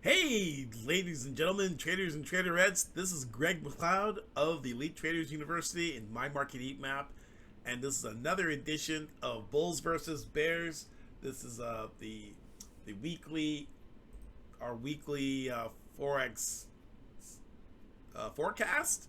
Hey, ladies and gentlemen, traders and traderettes, this is Greg McLeod of the Elite Traders University in My Market Heat Map, and this is another edition of Bulls versus Bears. This is the weekly, our weekly Forex forecast.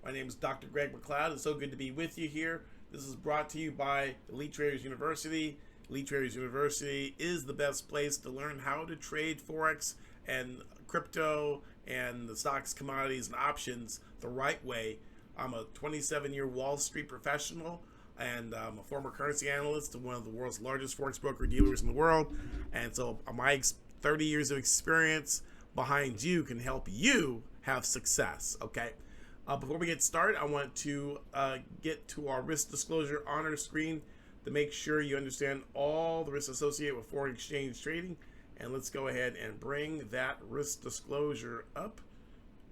My name is Dr. Greg McLeod. It's so good to be with you here. This is brought to you by Elite Traders University. Elite Traders University is the best place to learn how to trade Forex and crypto and the stocks, commodities, and options the right way. I'm a 27-year Wall Street professional, and I'm a former currency analyst to one of the world's largest Forex broker-dealers in the world. And so my 30 years of experience behind you can help you have success, okay? Before we get started, I want to get to our risk disclosure on our screen to make sure you understand all the risks associated with foreign exchange trading. And let's go ahead and bring that risk disclosure up.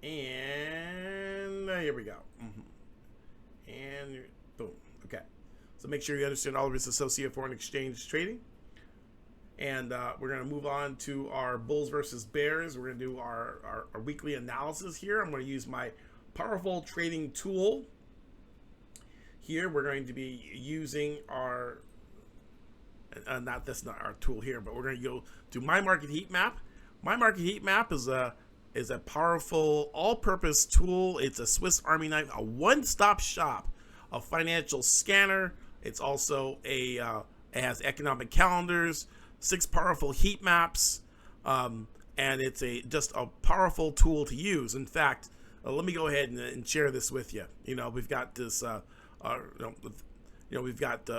And here we go. And boom. Okay. So make sure you understand all the risks associated with foreign exchange trading. And we're going to move on to our Bulls versus Bears. We're going to do our weekly analysis here. I'm going to use my powerful trading tool. Here we're going to be using our that's not our tool here, but we're going to go to My Market Heat Map. My Market Heat Map is a powerful all-purpose tool. It's a Swiss Army knife, a one-stop shop, a financial scanner. It's also it has economic calendars, 6 powerful heat maps, and it's just a powerful tool to use. In fact, let me go ahead and share this with you. We've got this. We've got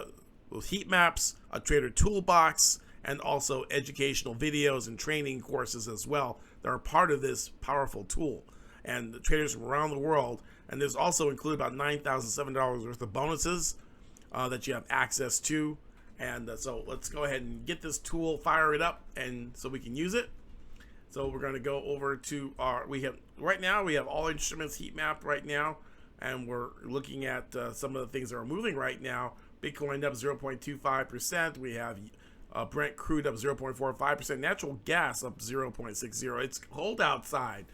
heat maps, a trader toolbox, and also educational videos and training courses as well that are part of this powerful tool. And the traders from around the world, and there's also included about $9,007 worth of bonuses that you have access to. And so let's go ahead and get this tool, fire it up, and so we can use it. So we're going to go over to we have all instruments heat mapped right now, and we're looking at some of the things that are moving right now. Bitcoin up 0.25%. We have Brent crude up 0.45%. Natural gas up 0.60. It's cold outside.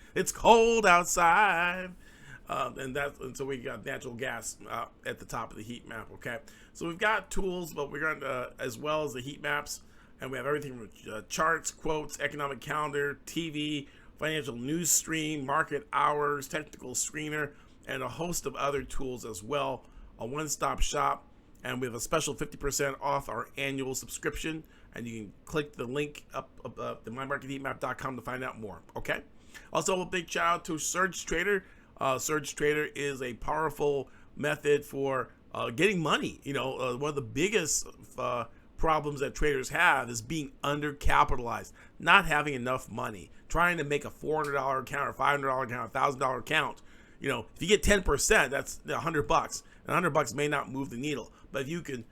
And so we got natural gas at the top of the heat map. Okay, so we've got tools, but we're going to as well as the heat maps, and we have everything from charts, quotes, economic calendar, TV, financial news stream, market hours, technical screener, and a host of other tools as well. A one-stop shop. And we have a special 50% off our annual subscription. And you can click the link up at mymarketheatmap.com to find out more. Okay. Also, a big shout out to Surge Trader. Surge Trader is a powerful method for getting money. One of the biggest problems that traders have is being undercapitalized, not having enough money, trying to make a $400 account or $500 account, $1,000 account. If you get 10%, that's $100. And $100 may not move the needle. But if you can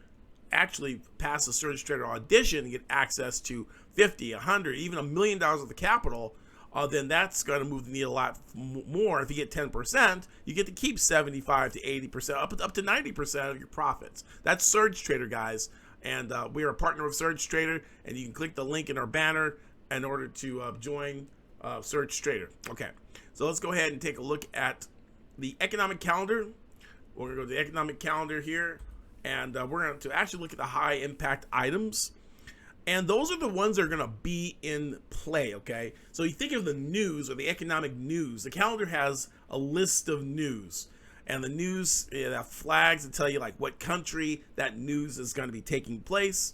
actually pass the Surge Trader audition and get access to 50, 100, even $1 million worth of capital, then that's going to move the needle a lot more. If you get 10%, you get to keep 75 to 80%, up to 90% of your profits. That's Surge Trader, guys. And we are a partner of Surge Trader, and you can click the link in our banner in order to join Surge Trader. Okay, so let's go ahead and take a look at the economic calendar. We're going to go to the economic calendar here, and we're going to actually look at the high impact items. And those are the ones that are going to be in play, okay? So you think of the news or the economic news. The calendar has a list of news. And the news have flags that tell you like what country that news is going to be taking place.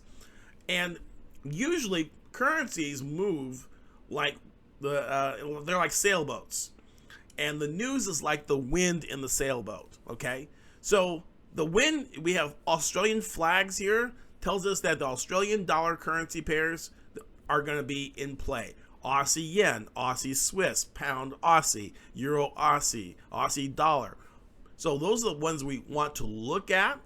And usually currencies move like they're like sailboats. And the news is like the wind in the sailboat, okay? So the wind, we have Australian flags here, tells us that the Australian dollar currency pairs are going to be in play. Aussie yen, Aussie Swiss, pound Aussie, euro Aussie, Aussie dollar. So those are the ones we want to look at.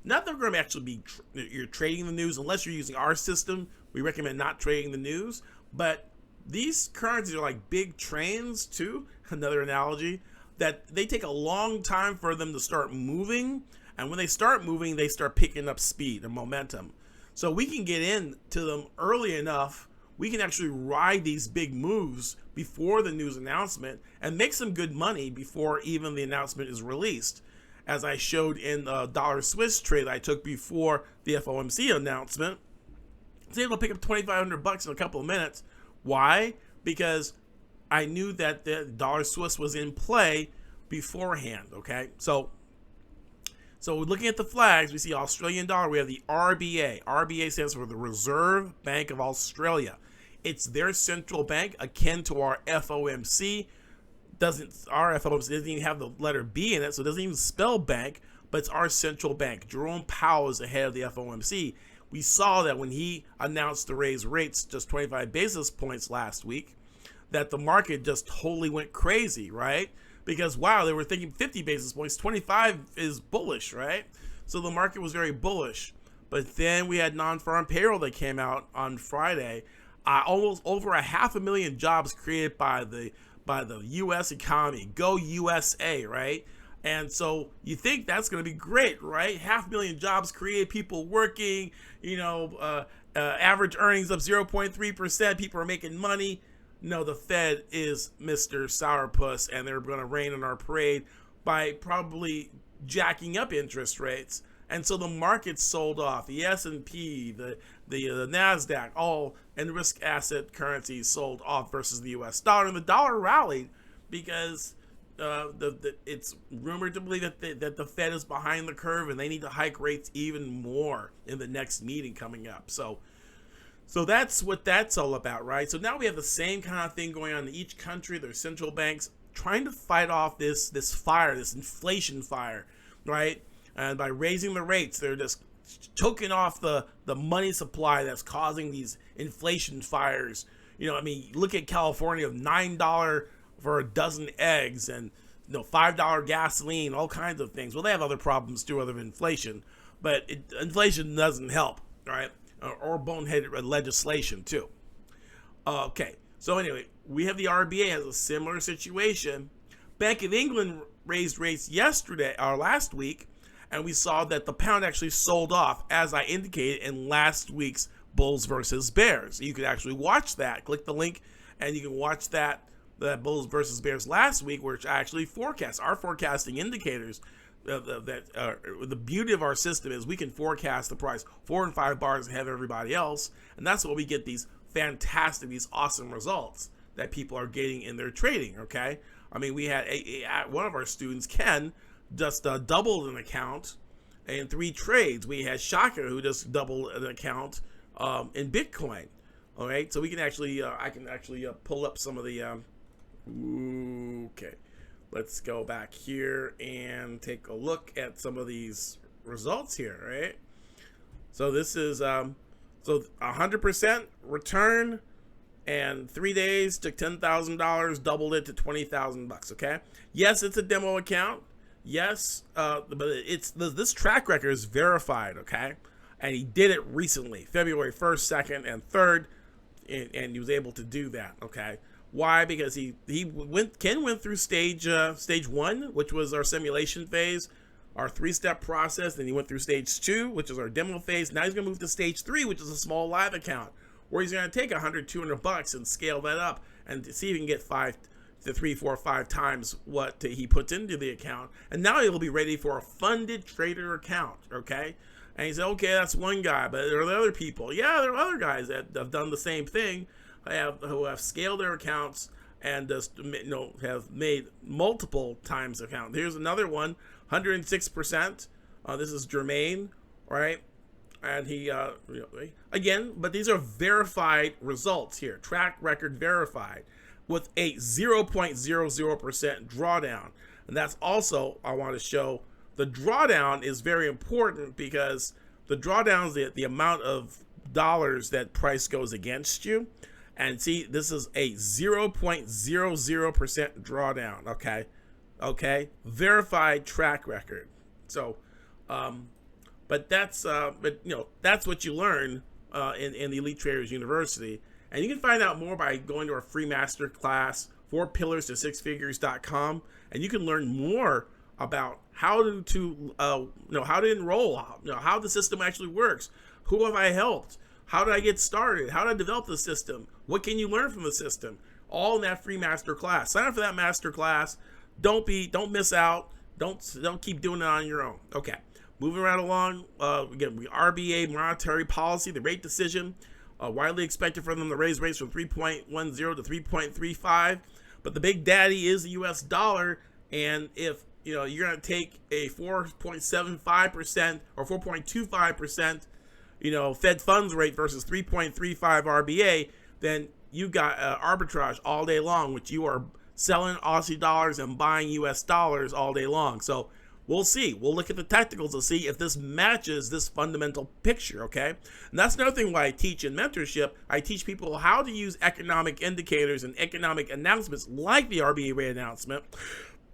Not that we're going to actually be you're trading the news unless you're using our system. We recommend not trading the news, but these currencies are like big trains too, another analogy, that they take a long time for them to start moving. And when they start moving, they start picking up speed and momentum. So we can get into them early enough we can actually ride these big moves before the news announcement and make some good money before even the announcement is released. As I showed in the dollar Swiss trade I took before the FOMC announcement, I was able to pick up $2,500 in a couple of minutes. Why? Because I knew that the dollar Swiss was in play beforehand. Okay, so looking at the flags, we see Australian dollar. We have the RBA. RBA stands for the Reserve Bank of Australia. It's their central bank, akin to our FOMC. Our FOMC doesn't even have the letter B in it, so it doesn't even spell bank, but it's our central bank. Jerome Powell is the head of the FOMC. We saw that when he announced to raise rates just 25 basis points last week, that the market just totally went crazy, right? Because, wow, they were thinking 50 basis points, 25 is bullish, right? So the market was very bullish. But then we had non-farm payroll that came out on Friday. Almost over 500,000 jobs created by the U.S. economy. Go USA, right? And so you think that's going to be great, right? 500,000 jobs created, people working, average earnings up 0.3%. People are making money. No, the Fed is Mr. Sourpuss, and they're going to rain on our parade by probably jacking up interest rates. And so the market sold off. The S&P, the NASDAQ, all and risk asset currencies sold off versus the U.S. dollar. And the dollar rallied because it's rumored to believe that the Fed is behind the curve and they need to hike rates even more in the next meeting coming up. So that's what that's all about, right? So now we have the same kind of thing going on in each country. Their central banks trying to fight off this fire, this inflation fire, right? And by raising the rates, they're just choking off the money supply that's causing these inflation fires. Look at California, $9 for a dozen eggs and $5 gasoline, all kinds of things. Well, they have other problems too, other than inflation, but inflation doesn't help, right? Or boneheaded legislation too. Okay, so anyway, we have the RBA has a similar situation. Bank of England raised rates last week, and we saw that the pound actually sold off, as I indicated in last week's Bulls versus Bears. You could actually watch that. Click the link, and you can watch that Bulls versus Bears last week, which I actually forecast. Our forecasting indicators, the beauty of our system is we can forecast the price 4 and 5 bars ahead of everybody else, and that's what we get these fantastic, these awesome results that people are getting in their trading. Okay, we had one of our students, Ken, just doubled an account in 3 trades. We had Shaka, who just doubled an account in Bitcoin. All right, so we can actually I can actually pull up some of the okay, let's go back here and take a look at some of these results here, right? So this is so 100% return, and 3 days took $10,000, doubled it to $20,000. Okay, yes, it's a demo account. Yes, but this track record is verified. Okay, and he did it recently, February 1st, 2nd, and 3rd, and he was able to do that. Okay. Why? Because Ken went through stage 1, which was our simulation phase, our 3-step process. Then he went through stage 2, which is our demo phase. Now he's going to move to stage 3, which is a small live account, where he's going to take $100, $200 and scale that up and see if he can get 5 to 3, 4, 5 times what he puts into the account. And now he'll be ready for a funded trader account. Okay. And he said, okay, that's one guy, but there are other people. Yeah, there are other guys that have done the same thing, who have scaled their accounts and just have made multiple times account. Here's another one, 106%. This is Jermaine, right? And he again, but these are verified results here, track record verified, with a 0.00% drawdown. And that's also, I want to show, the drawdown is very important because the drawdown is the amount of dollars that price goes against you. And see, this is a 0.00% drawdown. Okay, verified track record. So, but that's that's what you learn in the Elite Traders University, and you can find out more by going to our free master class, 4pillarsto6figures.com, and you can learn more about how to enroll, how the system actually works, who have I helped, How did I get started? How did I develop the system? What can you learn from the system? All in that free master class. Sign up for that master class. Don't miss out. Don't keep doing it on your own. Okay. Moving right along, again, RBA monetary policy, the rate decision, widely expected for them to raise rates from 3.10 to 3.35. But the big daddy is the U.S. dollar, and if you're going to take a 4.75% or 4.25%, Fed funds rate versus 3.35 RBA, then you got arbitrage all day long, which you are selling Aussie dollars and buying U.S. dollars all day long. So we'll see. We'll look at the technicals to see if this matches this fundamental picture, okay? And that's another thing why I teach in mentorship. I teach people how to use economic indicators and economic announcements like the RBA rate announcement,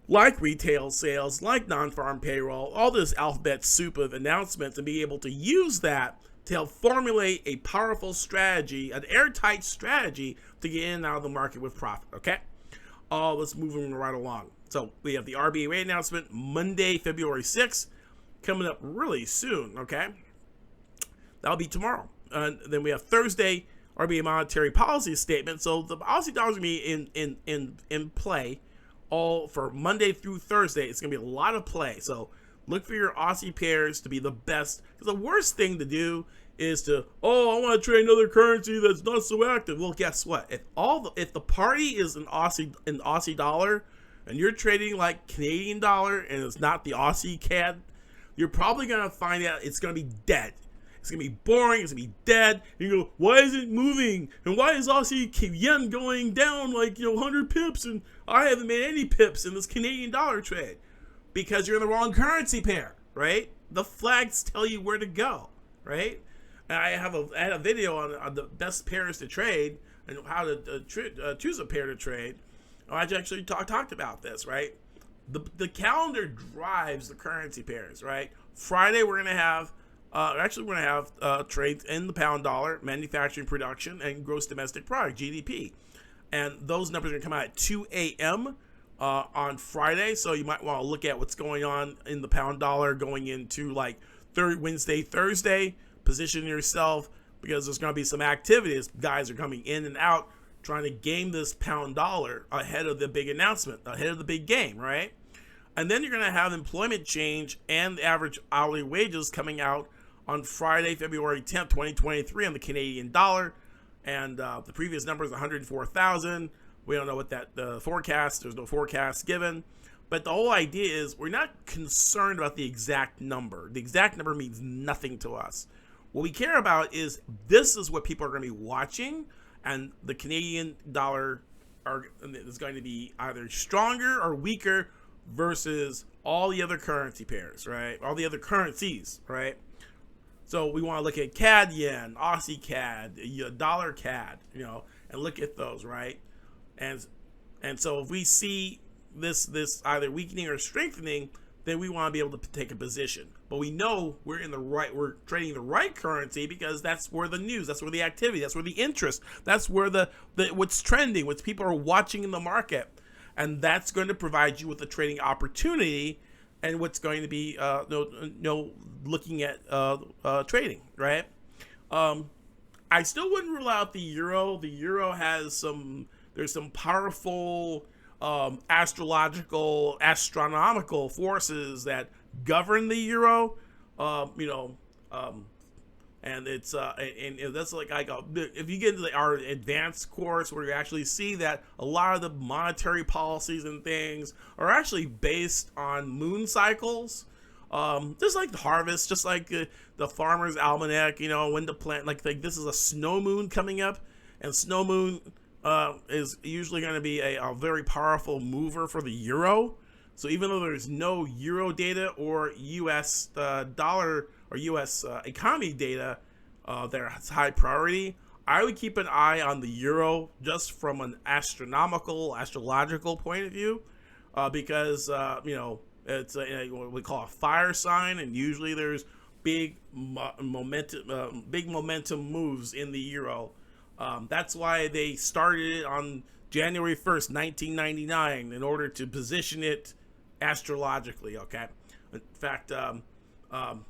like retail sales, like non-farm payroll, all this alphabet soup of announcements, and be able to use that to help formulate a powerful strategy, an airtight strategy to get in and out of the market with profit, okay? Let's move right along. So we have the RBA rate announcement Monday, February 6th, coming up really soon, okay? That'll be tomorrow. Then we have Thursday, RBA monetary policy statement. So the Aussie dollar is going to be in play all for Monday through Thursday. It's going to be a lot of play. So look for your Aussie pairs to be the best. Because the worst thing to do is to, I want to trade another currency that's not so active. Well, guess what? If the party is an Aussie dollar, and you're trading like Canadian dollar and it's not the Aussie CAD, you're probably going to find out it's going to be dead. It's going to be boring. It's going to be dead. And you go, why is it moving? And why is Aussie yen going down like 100 pips? And I haven't made any pips in this Canadian dollar trade. Because you're in the wrong currency pair, right? The flags tell you where to go, right? And I had a video on the best pairs to trade and how to choose a pair to trade. I actually talked about this, right? The calendar drives the currency pairs, right? Friday we're gonna have trades in the pound dollar, manufacturing production, and gross domestic product (GDP), and those numbers are gonna come out at 2 a.m. On Friday. So you might want to look at what's going on in the pound dollar going into like Wednesday, Thursday. Position yourself because there's gonna be some activities. Guys are coming in and out, trying to game this pound dollar ahead of the big announcement, ahead of the big game, right? And then you're going to have employment change and the average hourly wages coming out on Friday, February 10th, 2023 on the Canadian dollar. And the previous number is 104,000. We don't know what that forecast, there's no forecast given. But the whole idea is we're not concerned about the exact number. The exact number means nothing to us. What we care about is this is what people are going to be watching. And the Canadian dollar is going to be either stronger or weaker versus all the other currency pairs, right? All the other currencies, right? So we want to look at CAD yen, Aussie CAD, dollar CAD, and look at those, right? And so if we see this either weakening or strengthening, then we want to be able to take a position. But we know we're trading the right currency because that's where the news, that's where the activity, that's where the interest, that's where the what's trending, what people are watching in the market. And that's going to provide you with a trading opportunity and what's going to be looking at trading, right? I still wouldn't rule out the euro. The euro has there's some powerful astronomical forces that govern the euro, and it's and that's like if you get into our advanced course where you actually see that a lot of the monetary policies and things are actually based on moon cycles, just like the harvest, just like the farmer's almanac, when to plant, like this is a snow moon coming up, and snow moon is usually going to be a very powerful mover for the euro. So even though there's no euro data or U.S. Dollar or U.S. Economy data that's high priority, I would keep an eye on the euro just from an astrological point of view, because it's what we call a fire sign, and usually there's big momentum moves in the euro. That's why they started it on January 1st, 1999, in order to position it astrologically, okay? In fact,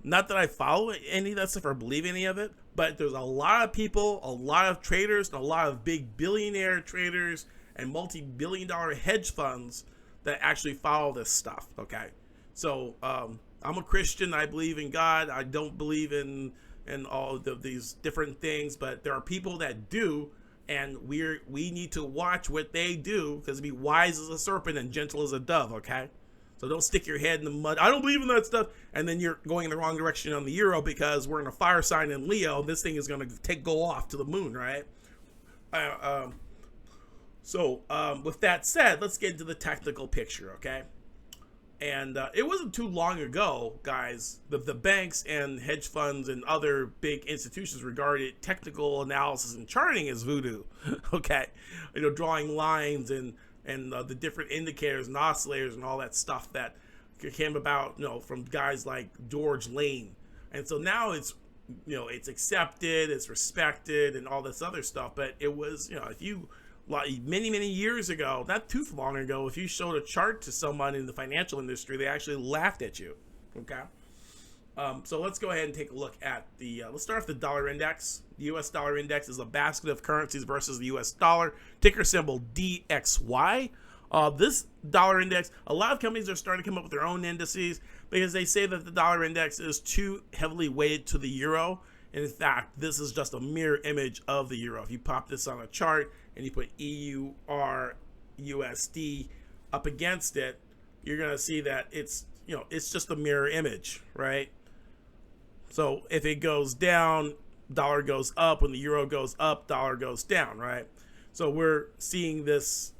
Not that I follow any of that stuff or believe any of it, but there's a lot of people, a lot of traders, and a lot of big billionaire traders and multi-billion-dollar hedge funds that actually follow this stuff. Okay, so I'm a Christian. I believe in God. I don't believe in all of these different things, but there are people that do, and we need to watch what they do, because be wise as a serpent and gentle as a dove. Okay. So don't stick your head in the mud. I don't believe in that stuff. And then you're going in the wrong direction on the euro because we're in a fire sign in Leo. This thing is going to go off to the moon, right? With that said, let's get into the technical picture, okay? And it wasn't too long ago, guys, the banks and hedge funds and other big institutions regarded technical analysis and charting as voodoo, okay? Drawing lines and the different indicators and oscillators and all that stuff that came about, from guys like George Lane. And so now it's accepted, it's respected, and all this other stuff. But it was, if you, many years ago, not too long ago, if you showed a chart to someone in the financial industry, they actually laughed at you. Okay. So let's go ahead and take a look at let's start off the dollar index. The US dollar index is a basket of currencies versus the US dollar, ticker symbol DXY. This dollar index, a lot of companies are starting to come up with their own indices because they say that the dollar index is too heavily weighted to the euro. And in fact, this is just a mirror image of the euro. If you pop this on a chart and you put EUR USD up against it, you're going to see that it's just a mirror image, right? So if it goes down, dollar goes up. When the euro goes up, dollar goes down, right? So we're seeing this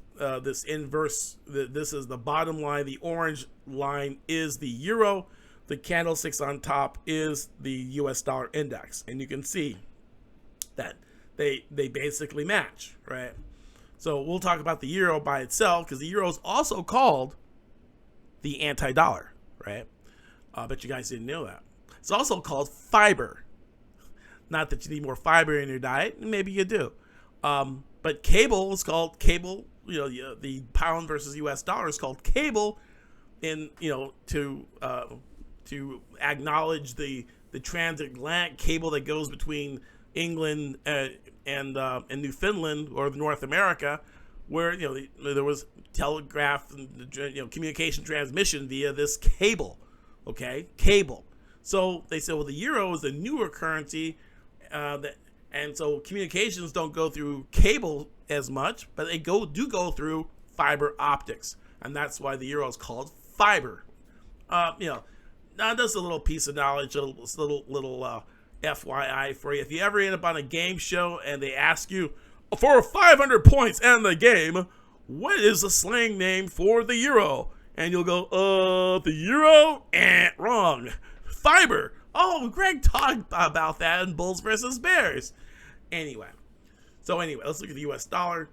inverse. This is the bottom line. The orange line is the euro. The candlesticks on top is the US dollar index. And you can see that they basically match, right? So we'll talk about the euro by itself, because the euro is also called the anti-dollar, right? I bet you guys didn't know that. It's also called fiber. Not that you need more fiber in your diet, maybe you do. But cable is called cable. The pound versus U.S. dollar is called cable, to acknowledge the transatlantic cable that goes between England and Newfoundland or North America, where there was telegraph and communication transmission via this cable. Okay, cable. So they said, well, the euro is a newer currency, and so communications don't go through cable as much, but they do go through fiber optics, and that's why the euro is called fiber. Now that's a little piece of knowledge, a little FYI for you. If you ever end up on a game show and they ask you, for 500 points and the game, what is the slang name for the euro? And you'll go, the euro? Wrong. Fiber. Oh, Greg talked about that in Bulls versus Bears. Anyway, let's look at the US dollar.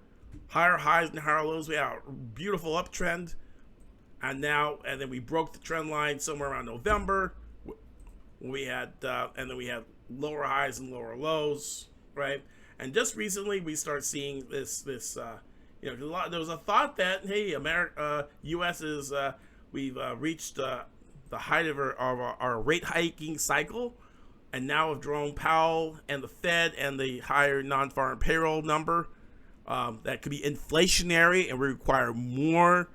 Higher highs and higher lows. We had a beautiful uptrend. And then we broke the trend line somewhere around November. We had, and then we had lower highs and lower lows, right? And just recently we start seeing this there was a thought that, hey, U.S. is, we've reached the height of our rate hiking cycle, and now with Jerome Powell and the Fed and the higher non-farm payroll number, that could be inflationary and require more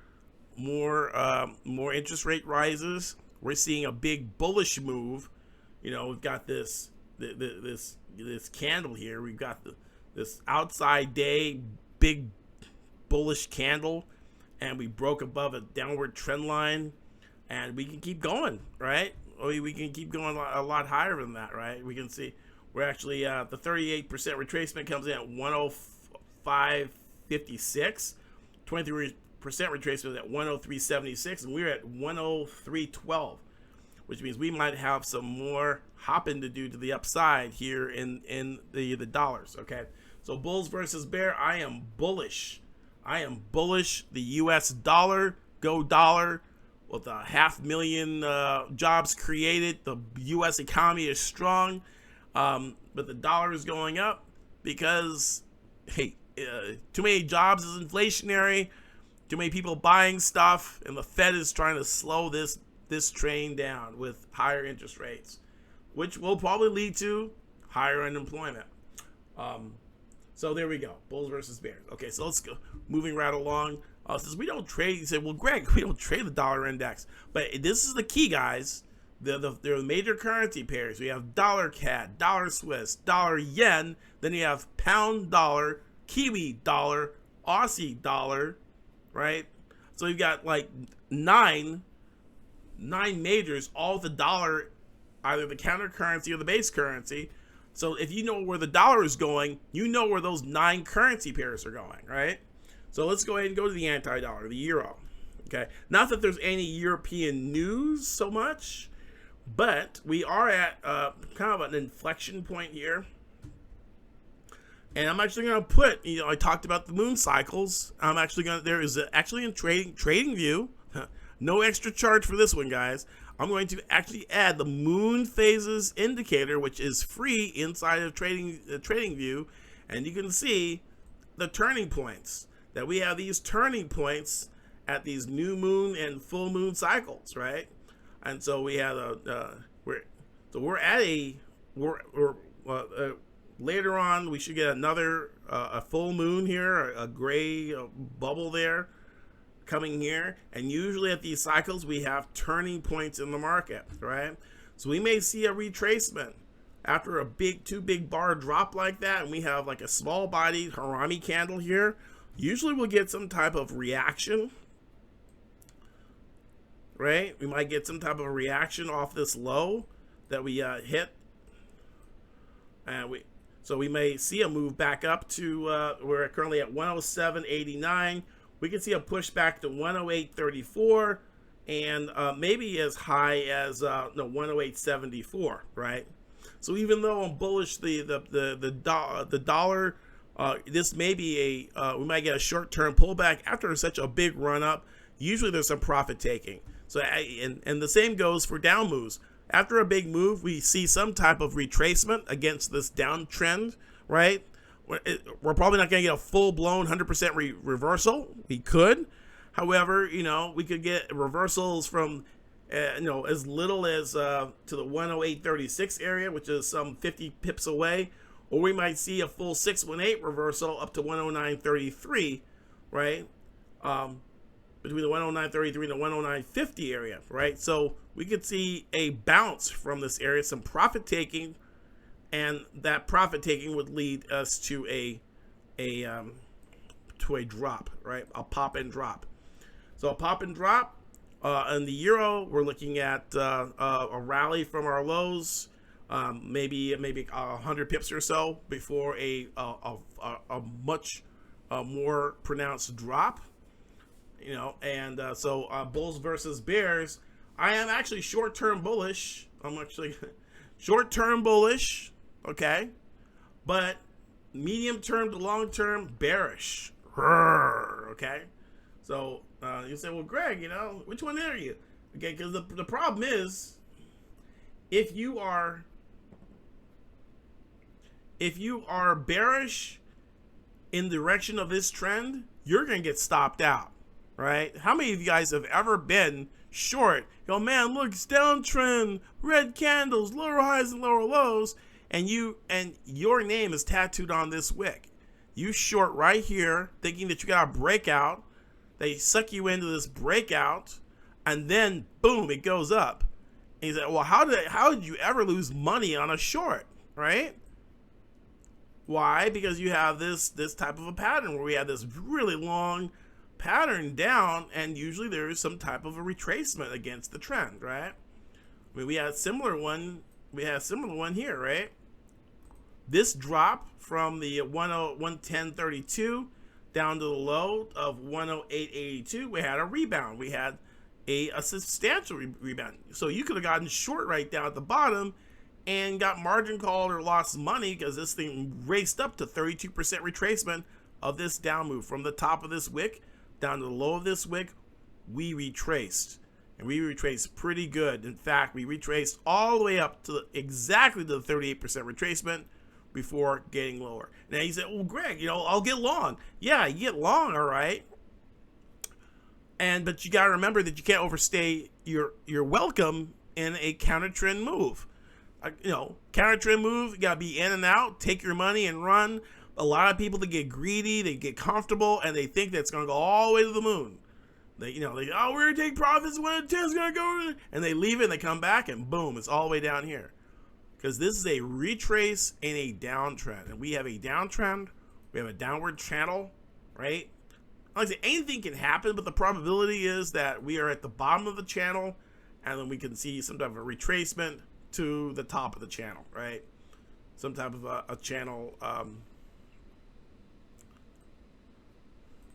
interest rate rises. We're seeing a big bullish move. We've got this candle here. We've got this outside day big bullish candle, and we broke above a downward trend line, and we can keep going, right? We can keep going a lot higher than that, right? We can see we're actually the 38% retracement comes in at 105.56, 23% retracement at 103.76, and we're at 103.12, which means we might have some more hopping to do to the upside here in the dollars. Okay, so bulls versus bear. I am bullish. The U.S. dollar, go dollar. With 500,000 jobs created, the U.S. economy is strong, but the dollar is going up because, hey, too many jobs is inflationary, too many people buying stuff, and the Fed is trying to slow this this train down with higher interest rates, which will probably lead to higher unemployment. So there we go, bulls versus bears. Okay, so let's go moving right along. Since we don't trade, you say, well, Greg, we don't trade the dollar index, but this is the key, guys. They're the major currency pairs. We have dollar CAD, dollar Swiss, dollar yen. Then you have pound dollar, Kiwi dollar, Aussie dollar, right? So you've got like nine majors, all the dollar, either the counter currency or the base currency. So if you know where the dollar is going, you know where those 9 currency pairs are going, right? So let's go ahead and go to the anti-dollar, the euro. Okay, not that there's any European news so much, but we are at kind of an inflection point here. And I'm actually going to put, I talked about the moon cycles. There is actually in trading view, no extra charge for this one, guys. I'm going to actually add the moon phases indicator, which is free inside of trading view. And you can see the turning points, that we have these turning points at these new moon and full moon cycles, right? And so we have later on we should get another a full moon here, a gray bubble there coming here, and usually at these cycles we have turning points in the market, right? So we may see a retracement after a two big bar drop like that, and we have like a small body harami candle here. Usually we'll get some type of reaction, right? We might get some type of reaction off this low that we hit, and we may see a move back up to we're currently at 107.89. We can see a push back to 108.34, and maybe as high as 108.74, right? So even though I'm bullish the dollar, this may be we might get a short-term pullback after such a big run-up. Usually there's some profit taking. So and the same goes for down moves. After a big move, we see some type of retracement against this downtrend, right? We're probably not going to get a full-blown 100% reversal. We could. However, we could get reversals from, as little as to the 108.36 area, which is some 50 pips away. Or we might see a full 618 reversal up to 109.33, right? Between the 109.33 and the 109.50 area, right? So we could see a bounce from this area, some profit taking, and that profit taking would lead us to a drop, right? A pop and drop. So a pop and drop. In the euro, we're looking at a rally from our lows, maybe 100 pips or so before a much more pronounced drop. So bulls versus bears. I am actually short-term bullish. I'm actually short-term bullish, okay, but medium-term to long-term bearish. Okay, so you say, well, Greg, which one are you? Okay, because the problem is, if you are bearish in the direction of this trend, you're gonna get stopped out. Right? How many of you guys have ever been short? Go, man, look, it's downtrend, red candles, lower highs and lower lows, and your name is tattooed on this wick. You short right here, thinking that you got a breakout. They suck you into this breakout, and then boom, it goes up. And you say, well, how did you ever lose money on a short, right? Why? Because you have this type of a pattern where we have this really long pattern down, and usually there is some type of a retracement against the trend, right? I mean, we had a similar one here, right? This drop from the 110.32 down to the low of 108.82, we had a rebound. We had a substantial rebound. So you could have gotten short right down at the bottom and got margin called or lost money because this thing raced up to 32% retracement of this down move from the top of this wick down to the low of this wick. We retraced, and we retraced pretty good. In fact, we retraced all the way up to exactly to the 38% retracement before getting lower. Now you say, well, Greg, I'll get long. Yeah, you get long, all right. But you got to remember that you can't overstay your welcome in a counter trend move. Counter trend move, you got to be in and out, take your money and run. A lot of people, that get greedy, they get comfortable, and they think that it's going to go all the way to the moon. We're going to take profits when it's going to go, and they leave it and they come back and boom, it's all the way down here. Because this is a retrace in a downtrend, and we have a downtrend, we have a downward channel, right? Like I say, anything can happen, but the probability is that we are at the bottom of the channel, and then we can see some type of a retracement to the top of the channel, right? Some type of a channel,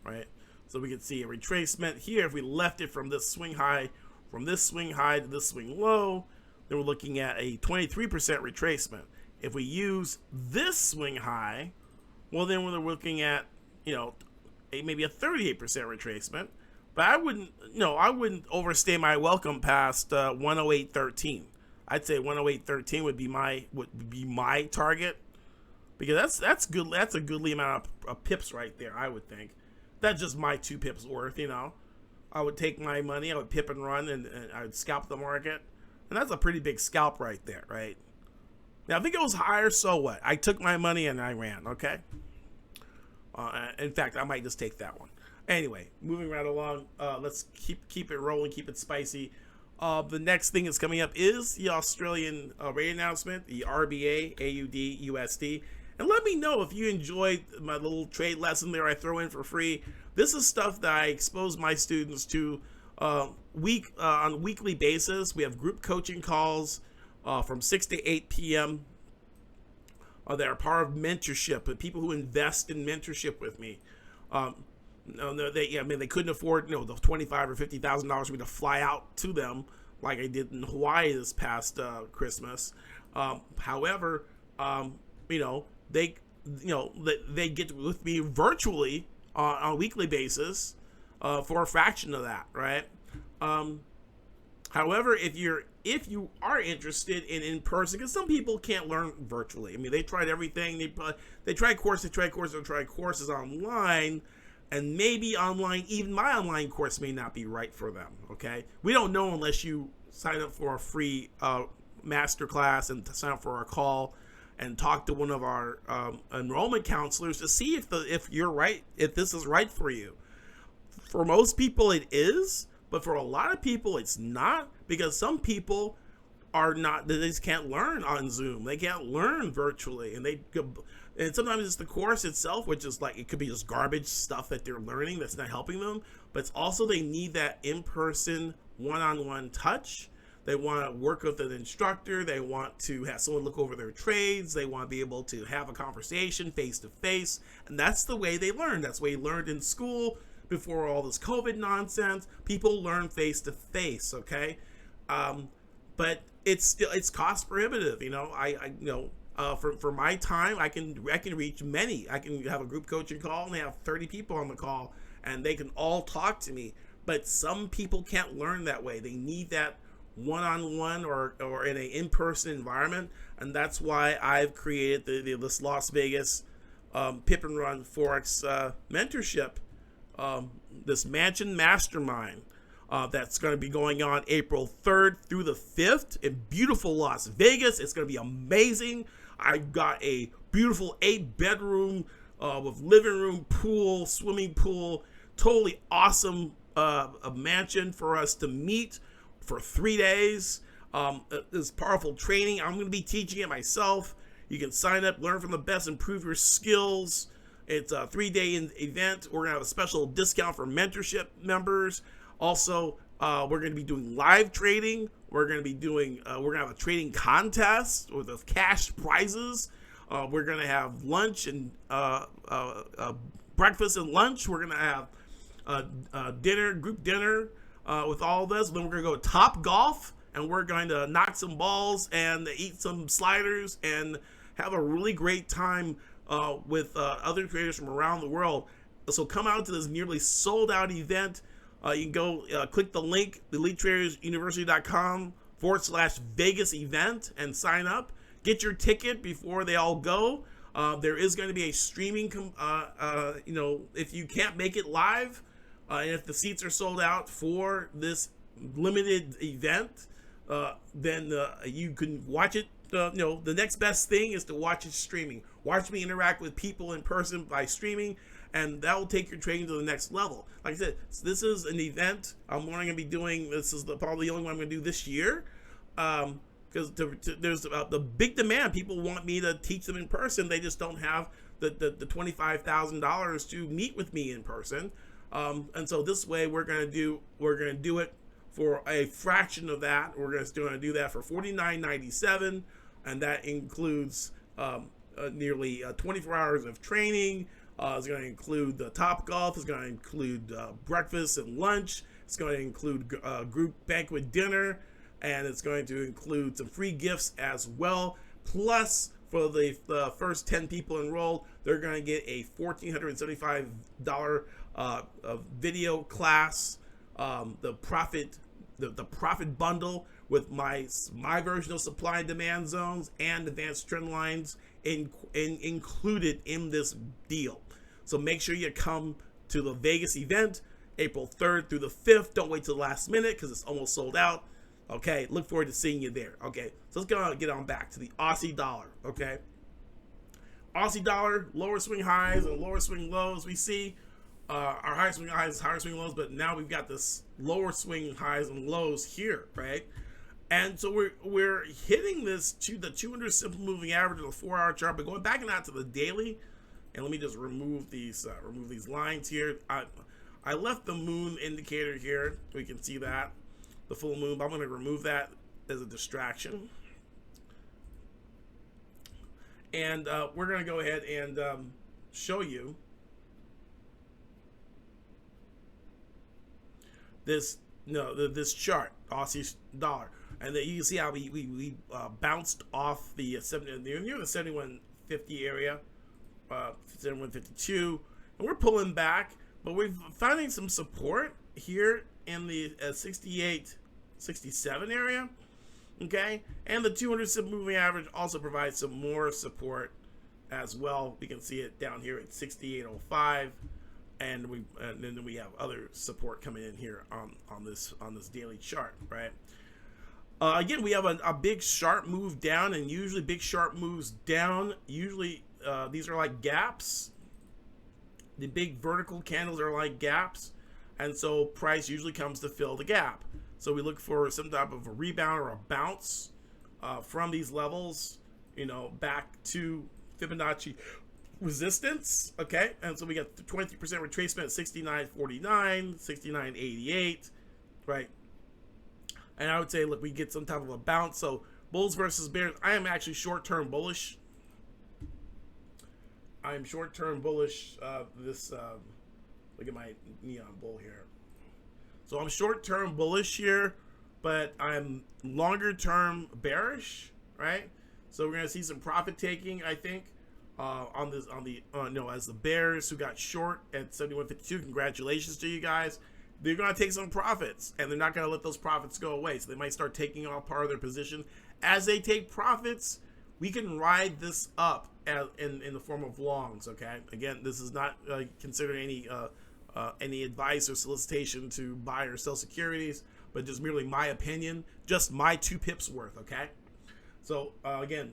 right? So we can see a retracement here. If we left it from this swing high to this swing low, then we're looking at a 23% retracement. If we use this swing high, well, then we're looking at, maybe a 38% retracement. But I wouldn't overstay my welcome past 108.13. I'd say 108.13 would be my target, because that's good. That's a goodly amount of pips right there, I would think. That's just my 2 pips worth, I would take my money, I would pip and run, and I would scalp the market. And that's a pretty big scalp right there, right? Now, if it goes higher, so what? I took my money and I ran, okay? In fact, I might just take that one. Anyway, moving right along, let's keep it rolling, keep it spicy. The next thing that's coming up is the Australian rate announcement, the RBA, AUD, USD. And let me know if you enjoyed my little trade lesson there I throw in for free. This is stuff that I expose my students to on a weekly basis. We have group coaching calls from 6 to 8 p.m. That are part of mentorship, but people who invest in mentorship with me. They couldn't afford the $25,000 or $50,000 for me to fly out to them like I did in Hawaii this past Christmas. However, they get with me virtually on a weekly basis for a fraction of that, right? However, if you are interested in person, because some people can't learn virtually. I mean, they tried everything. They tried courses online, and maybe online, even my online course may not be right for them. Okay, we don't know unless you sign up for a free masterclass and sign up for our call and talk to one of our enrollment counselors to see if you're right, if this is right for you. For most people, it is. But for a lot of people, it's not, because some people are not, they just can't learn on Zoom. They can't learn virtually. And sometimes it's the course itself, which is like, it could be just garbage stuff that they're learning that's not helping them. But it's also, they need that in-person, one-on-one touch. They want to work with an instructor. They want to have someone look over their trades. They want to be able to have a conversation face-to-face. And that's the way they learn. That's the way they learned in school. Before all this COVID nonsense, people learn face to face, okay? But it's cost prohibitive, for my time, I can reach many. I can have a group coaching call and have 30 people on the call, and they can all talk to me. But some people can't learn that way. They need that one-on-one or in an in-person environment, and that's why I've created this Las Vegas Pip and Run Forex mentorship. This Mansion Mastermind that's going to be going on April 3rd through the 5th in beautiful Las Vegas. It's going to be amazing. I've got a beautiful 8-bedroom with living room, pool, swimming pool, totally awesome a mansion for us to meet for 3 days. This powerful training. I'm going to be teaching it myself. You can sign up, learn from the best, improve your skills. It's a 3-day event. We're going to have a special discount for mentorship members. Also, we're going to be doing live trading. We're going to have a trading contest with cash prizes. We're going to have lunch and breakfast and lunch. We're going to have dinner, group dinner with all this. Then we're going to go Top Golf, and we're going to knock some balls and eat some sliders and have a really great time with other traders from around the world. So come out to this nearly sold out event. You can go click the link, elitetradersuniversity.com/Vegas event, and sign up. Get your ticket before they all go. There is going to be a streaming, if you can't make it live, And if the seats are sold out for this limited event, then you can watch it. The next best thing is to watch it streaming. Watch me interact with people in person by streaming, and that will take your trading to the next level. Like I said, this is an event I'm going to be doing. This is probably the only one I'm going to do this year, because there's the big demand. People want me to teach them in person. They just don't have the $25,000 to meet with me in person. And so this way we're gonna do it for a fraction of that. We're going to do that for $49.97, and that includes nearly 24 hours of training. It's going to include the Top Golf. It's going to include breakfast and lunch. It's going to include group banquet dinner, and it's going to include some free gifts as well. Plus, for the first 10 people enrolled, they're going to get a $1,475 video class, the profit bundle with my version of supply and demand zones and advanced trend lines included in this deal. So make sure you come to the Vegas event, April 3rd through the 5th. Don't wait till the last minute because it's almost sold out. Okay, look forward to seeing you there. Okay, so let's get on back to the Aussie dollar. Okay, Aussie dollar, lower swing highs and lower swing lows. We see our higher swing highs, higher swing lows, but now we've got this lower swing highs and lows here, right? And so we're hitting this to the 200 simple moving average of the 4-hour chart, but going back and out to the daily. And let me just remove these lines here. I left the moon indicator here. We can see that, the full moon, but I'm going to remove that as a distraction. And we're going to go ahead and show you this chart, Aussie dollar, and that you can see how we bounced off the near the 7150 area, 7152, and we're pulling back, but we're finding some support here in the 6867 area. Okay, and the 200 simple moving average also provides some more support as well. We can see it down here at 6805, and then we have other support coming in here on this daily chart, right? Again, we have a big sharp move down, and usually big sharp moves down, usually these are like gaps. The big vertical candles are like gaps, and so price usually comes to fill the gap. So we look for some type of a rebound or a bounce from these levels, back to Fibonacci resistance. Okay, and so we got 23% retracement at 69.49, 69.88, right? And I would say, look, we get some type of a bounce. So bulls versus bears. I am actually short-term bullish. I am short-term bullish. Look at my neon bull here. So I'm short-term bullish here, but I'm longer-term bearish, right? So we're gonna see some profit taking, I think, as the bears who got short at 71.52. Congratulations to you guys. They're gonna take some profits, and they're not gonna let those profits go away. So they might start taking off part of their position. As they take profits, we can ride this up in the form of longs. Okay. Again, this is not considered any advice or solicitation to buy or sell securities, but just merely my opinion, just my 2 pips worth. Okay, so again,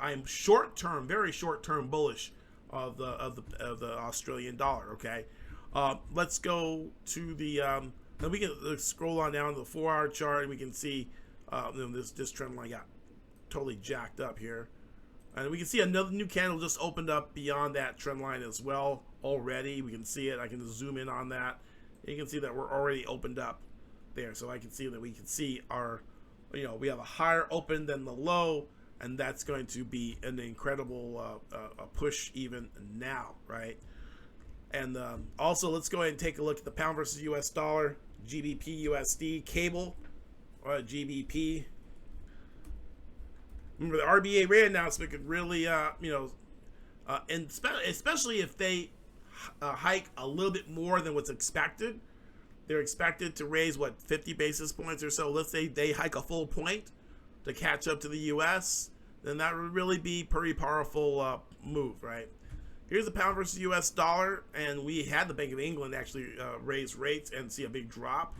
I'm short-term, very short-term bullish of the Australian dollar. Okay, let's go to the then we can scroll on down to the 4-hour chart, and we can see this trend line got totally jacked up here. And we can see another new candle just opened up beyond that trend line as well already. We can see it. I can zoom in on that. And you can see that we're already opened up there. So I can see that we can see our, we have a higher open than the low, and that's going to be an incredible push even now, right? And also, let's go ahead and take a look at the pound versus US dollar, GBP USD cable, GBP. Remember, the RBA rate announcement could really, and especially if they hike a little bit more than what's expected. They're expected to raise, 50 basis points or so. Let's say they hike a full point to catch up to the U.S., then that would really be pretty powerful move, right? Here's the pound versus US dollar, and we had the Bank of England actually raise rates and see a big drop.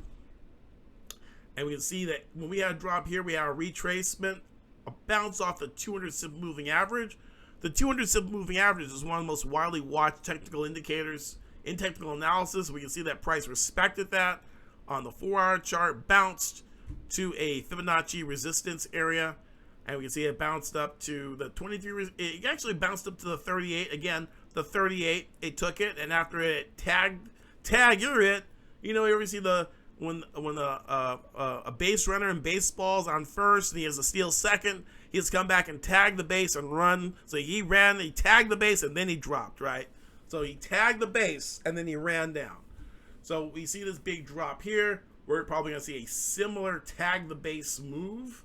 And we can see that when we had a drop here, we had a retracement, a bounce off the 200 simple moving average. The 200 simple moving average is one of the most widely watched technical indicators in technical analysis. We can see that price respected that on the 4-hour chart, bounced to a Fibonacci resistance area, and we can see it bounced up to the 23. It actually bounced up to the 38 again. The 38, it took it, and after it tagged, you're it. You know, you ever see the when a base runner in baseball's on first and he has to steal second, he has to come back and tag the base and run. So he ran, he tagged the base, and then he dropped, right? So he tagged the base and then he ran down. So we see this big drop here. We're probably going to see a similar tag the base move,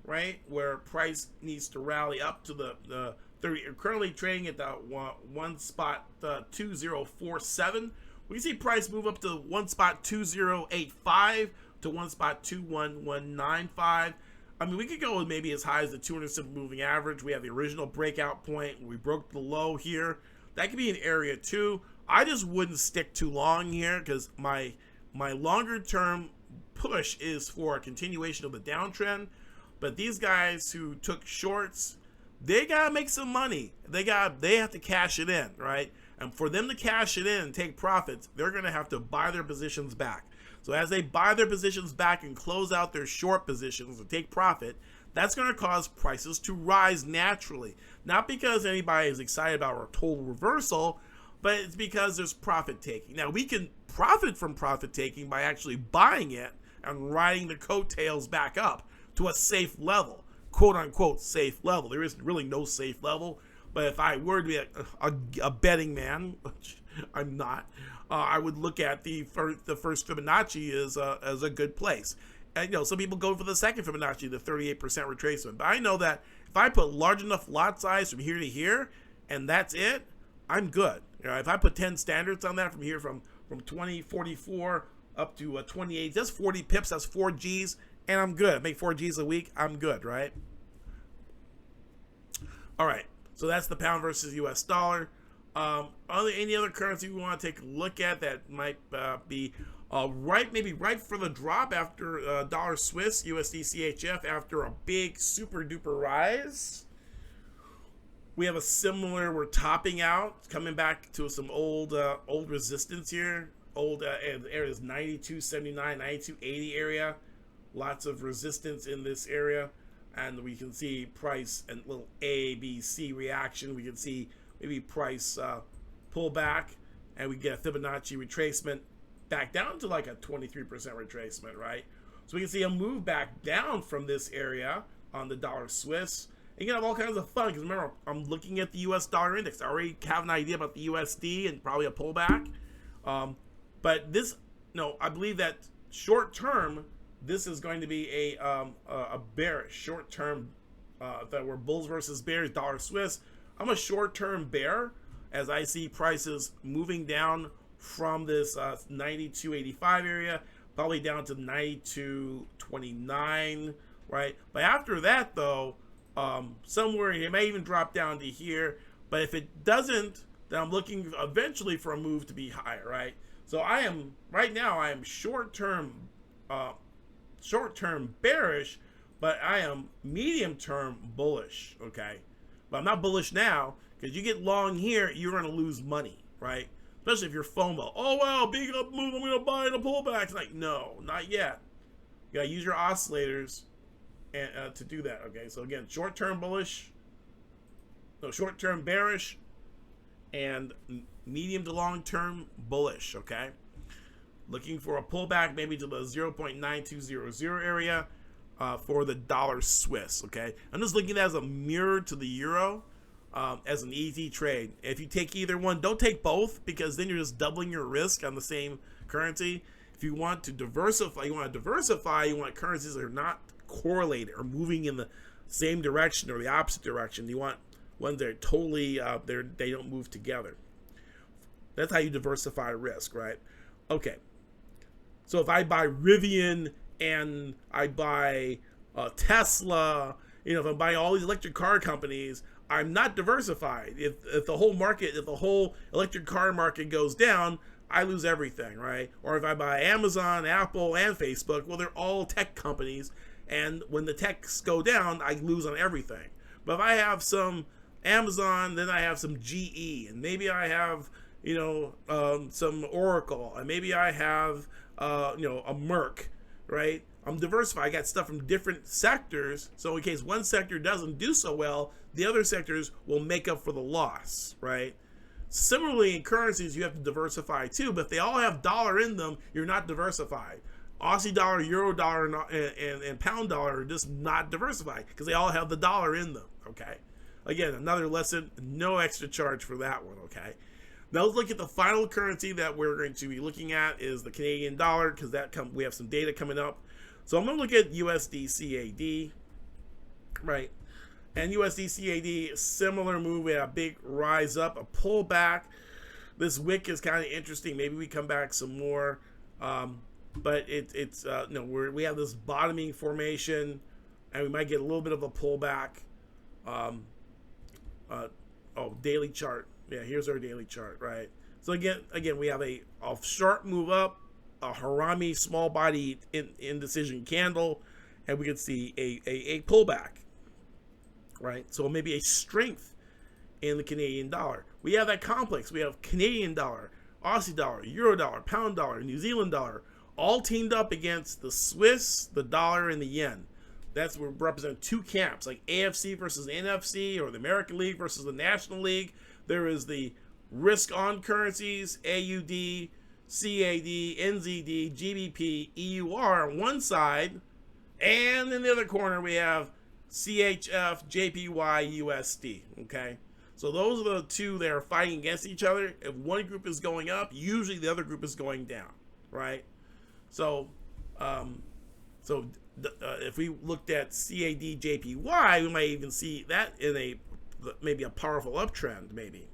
right? Where price needs to rally up to the 30. We're currently trading at the one spot 2047. We see price move up to one spot 2085 to one spot 21195. I mean, we could go maybe as high as the 200 simple moving average. We have the original breakout point. We broke the low here. That could be an area too. I just wouldn't stick too long here because my longer term push is for a continuation of the downtrend. But these guys who took shorts, they gotta make some money. They have to cash it in, right? And for them to cash it in and take profits, they're gonna have to buy their positions back. So as they buy their positions back and close out their short positions and take profit, that's going to cause prices to rise naturally. Not because anybody is excited about a total reversal, but it's because there's profit taking. Now, we can profit from profit taking by actually buying it and riding the coattails back up to a safe level, quote unquote safe level. There isn't really no safe level, but if I were to be a betting man, which I'm not, I would look at the first Fibonacci as a good place. And, you know, some people go for the second Fibonacci, the 38% retracement. But I know that if I put large enough lot size from here to here, and that's it, I'm good. You know, if I put 10 standards on that from here, from 2044 up to 28, that's 40 pips, that's 4 Gs, and I'm good. I make 4 Gs a week, I'm good, right? All right, so that's the pound versus US dollar. Any other currency we want to take a look at that might be maybe right for the drop after dollar Swiss, USD CHF, after a big super duper rise. We have a similar, we're topping out, coming back to some old resistance here. Areas 92.79, 92.80 area. Lots of resistance in this area. And we can see price and little A, B, C reaction. We can see maybe price pull back, and we get a Fibonacci retracement back down to like a 23% retracement, right? So we can see a move back down from this area on the dollar Swiss. And you can have all kinds of fun because remember, I'm looking at the US dollar index. I already have an idea about the USD and probably a pullback. But this, no, I believe that short term, this is going to be a bearish short term. That we're bulls versus bears, dollar Swiss. I'm a short-term bear as I see prices moving down from this 92.85 area, probably down to 92.29, right? But after that, though, somewhere it may even drop down to here. But if it doesn't, then I'm looking eventually for a move to be higher, right? So right now I am short-term bearish, but I am medium-term bullish, okay? But I'm not bullish now, because you get long here, you're going to lose money, right? Especially if you're FOMO. Oh, wow, big up move, I'm going to buy in a pullback. It's like, no, not yet. You got to use your oscillators and to do that, okay? So, again, short-term bearish, and medium to long-term bullish, okay? Looking for a pullback maybe to the 0.9200 area. For the dollar Swiss, okay? I'm just looking at it as a mirror to the euro as an easy trade. If you take either one, don't take both because then you're just doubling your risk on the same currency. If you want to diversify, you want currencies that are not correlated or moving in the same direction or the opposite direction. You want ones that are totally, they don't move together. That's how you diversify risk, right? Okay. So if I buy Rivian and I buy Tesla, you know, if I'm buying all these electric car companies, I'm not diversified. If the whole market, if the whole electric car market goes down, I lose everything, right? Or if I buy Amazon, Apple, and Facebook, well, they're all tech companies, and when the techs go down, I lose on everything. But if I have some Amazon, then I have some GE, and maybe I have, some Oracle, and maybe I have, a Merck, right? I'm diversified. I got stuff from different sectors, so in case one sector doesn't do so well, the other sectors will make up for the loss, right? Similarly, in currencies, you have to diversify too, but if they all have dollar in them, you're not diversified. Aussie dollar, euro dollar, and pound dollar are just not diversified because they all have the dollar in them, okay? Again, another lesson, no extra charge for that one, okay? Now let's look at the final currency that we're going to be looking at is the Canadian dollar, because we have some data coming up. So I'm going to look at USD CAD, right? And USD CAD, similar move. We had a big rise up, a pullback. This wick is kind of interesting. Maybe we come back some more. But we have this bottoming formation, and we might get a little bit of a pullback. Daily chart. Yeah, here's our daily chart, right? So again, we have a sharp move up, a Harami small body indecision candle, and we can see a pullback, right? So maybe a strength in the Canadian dollar. We have that complex. We have Canadian dollar, Aussie dollar, euro dollar, pound dollar, New Zealand dollar, all teamed up against the Swiss, the dollar, and the yen. That's where we represent two camps, like AFC versus NFC, or the American League versus the National League. There is the risk on currencies, AUD, CAD, NZD, GBP, EUR on one side, and in the other corner we have CHF, JPY, USD, okay? So those are the two that are fighting against each other. If one group is going up, usually the other group is going down, right? So, if we looked at CAD, JPY, we might even see that in maybe a powerful uptrend, maybe,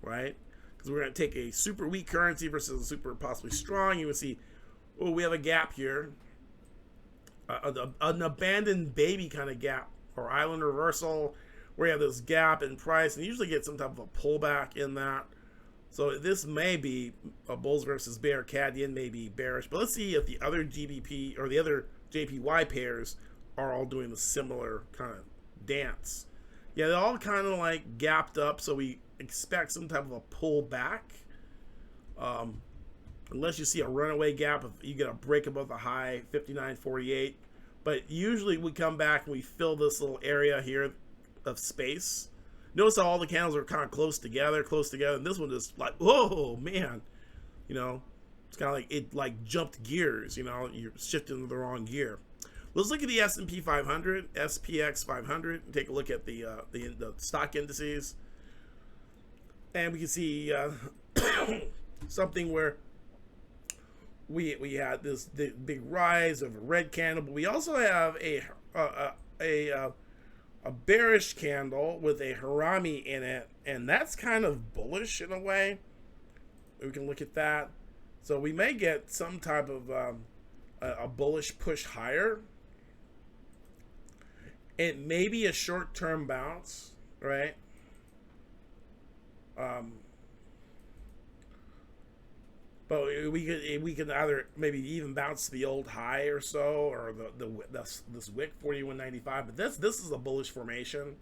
right? Because we're going to take a super weak currency versus a super possibly strong. You would see, we have a gap here, an abandoned baby kind of gap, or island reversal, where you have this gap in price, and you usually get some type of a pullback in that. So this may be a bulls versus bear. CAD yen may be bearish, but let's see if the other GBP or the other JPY pairs are all doing the similar kind of dance. Yeah, they're all kind of like gapped up, so we expect some type of a pullback. Unless you see a runaway gap, if you get a break above the high, 59.48. But usually we come back and we fill this little area here of space. Notice how all the candles are kind of close together, and this one is like, whoa, man. It's kind of like it jumped gears, you're shifting to the wrong gear. Let's look at the S&P 500, SPX 500, and take a look at the stock indices. And we can see something where we had this big rise of a red candle, but we also have a bearish candle with a Harami in it, and that's kind of bullish in a way. We can look at that. So we may get some type of a bullish push higher. It may be a short-term bounce, right? But we can either maybe even bounce the old high or so, or this wick 41.95. But this is a bullish formation.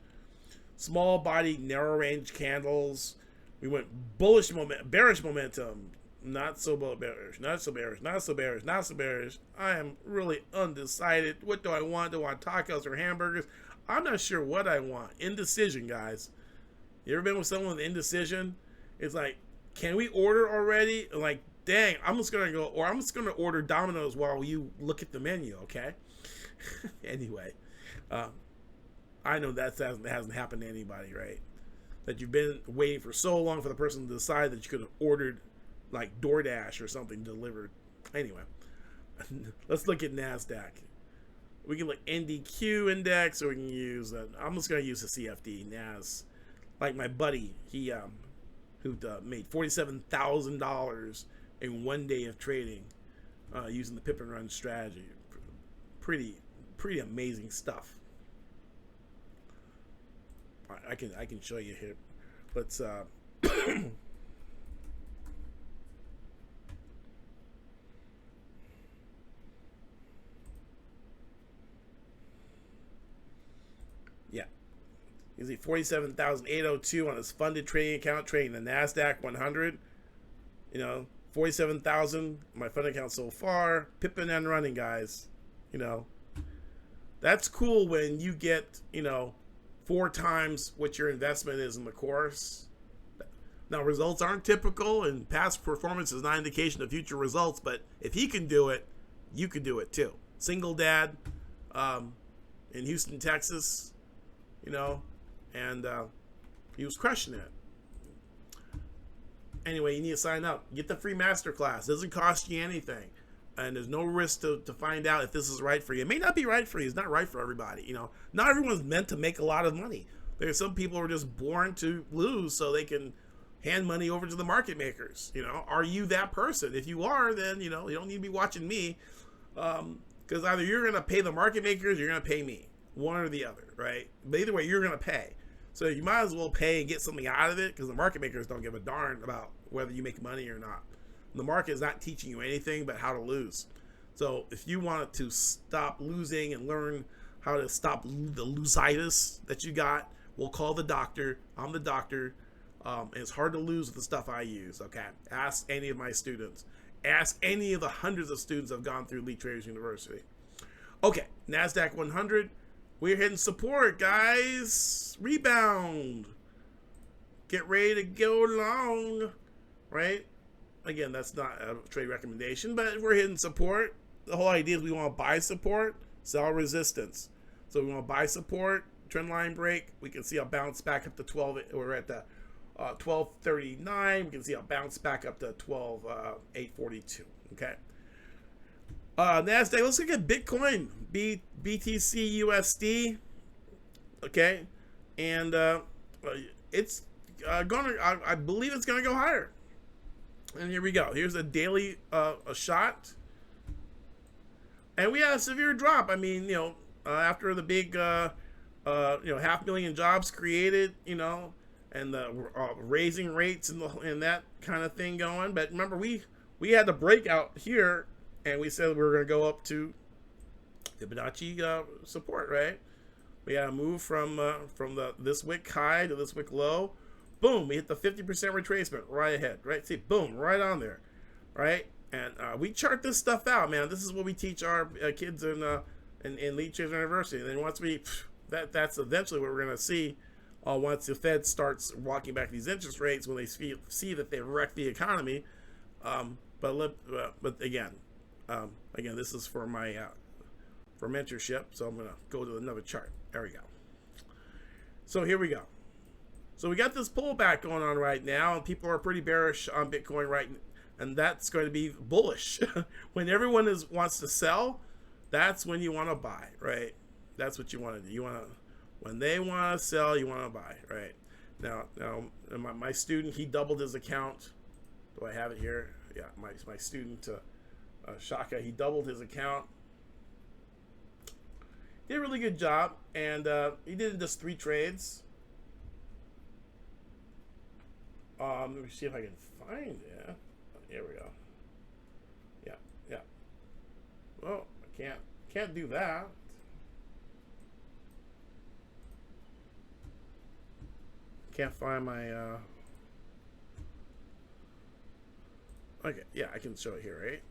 Small body, narrow range candles. We went bullish bearish momentum. Not so bearish, not so bearish, not so bearish, not so bearish. I am really undecided. What do I want? Do I want tacos or hamburgers? I'm not sure what I want. Indecision, guys. You ever been with someone with indecision? It's like, can we order already? Like, dang, I'm just gonna order Domino's while you look at the menu, okay? Anyway, I know that hasn't happened to anybody, right? That you've been waiting for so long for the person to decide that you could have ordered like DoorDash or something delivered. Anyway, let's look at NASDAQ. We can look NDQ index, or we can use I'm just going to use the CFD NAS. Like my buddy, he who made $47,000 in 1 day of trading using the Pipping run strategy. Pretty amazing stuff. I can show you here. Let's yeah. You see 47,802 on his funded trading account trading the NASDAQ 100. 47,000 my funded account so far. Pipping and running, guys. That's cool when you get 4 times what your investment is in the course. Now, results aren't typical, and past performance is not an indication of future results, but if he can do it, you can do it too. Single dad in Houston, Texas, and he was crushing it. Anyway, you need to sign up. Get the free masterclass. It doesn't cost you anything. And there's no risk to find out if this is right for you. It may not be right for you. It's not right for everybody. Not everyone's meant to make a lot of money. There's some people who are just born to lose so they can hand money over to the market makers. Are you that person? If you are, then, you don't need to be watching me. Because either you're going to pay the market makers or you're going to pay me. One or the other, right? But either way, you're going to pay. So you might as well pay and get something out of it, because the market makers don't give a darn about whether you make money or not. The market is not teaching you anything but how to lose. So if you want to stop losing and learn how to stop the lositis that you got, we'll call the doctor. I'm the doctor. And it's hard to lose with the stuff I use, okay? Ask any of my students. Ask any of the hundreds of students that have gone through Elite Traders University. Okay, NASDAQ 100. We're hitting support, guys. Rebound. Get ready to go long, right? Again, that's not a trade recommendation, but we're hitting support. The whole idea is we want to buy support, sell resistance. So we want to buy support, trend line break. We can see a bounce back up to 12. We're at the 1239. We can see a bounce back up to 12,842. Okay. NASDAQ, let's look at Bitcoin, BTC USD. Okay. And it's going to, I believe it's going to go higher. And here we go. Here's a daily a shot. And we had a severe drop. I mean, after the big, 500,000 jobs created, and the raising rates and that kind of thing going. But remember, we had the breakout here, and we said we were going to go up to Fibonacci support, right? We had a move from this wick high to this wick low. Boom, we hit the 50% retracement right ahead, right? See, boom, right on there, right? And we chart this stuff out, man. This is what we teach our kids in Elite Traders University. And then once that's eventually what we're going to see once the Fed starts walking back these interest rates, when they see that they've wrecked the economy. But again, this is for my for mentorship. So I'm going to go to another chart. There we go. So here we go. So we got this pullback going on right now, and people are pretty bearish on Bitcoin right now. And that's going to be bullish. When everyone wants to sell, that's when you want to buy, right? That's what you want to do. When they want to sell, you want to buy, right? Now my student, he doubled his account. Do I have it here? Yeah, my student, Shaka, he doubled his account. Did a really good job, and he did just 3 trades. Let me see if I can find it. Here we go. Yeah. Well, I can't do that. Can't find my okay, yeah, I can show it here, right?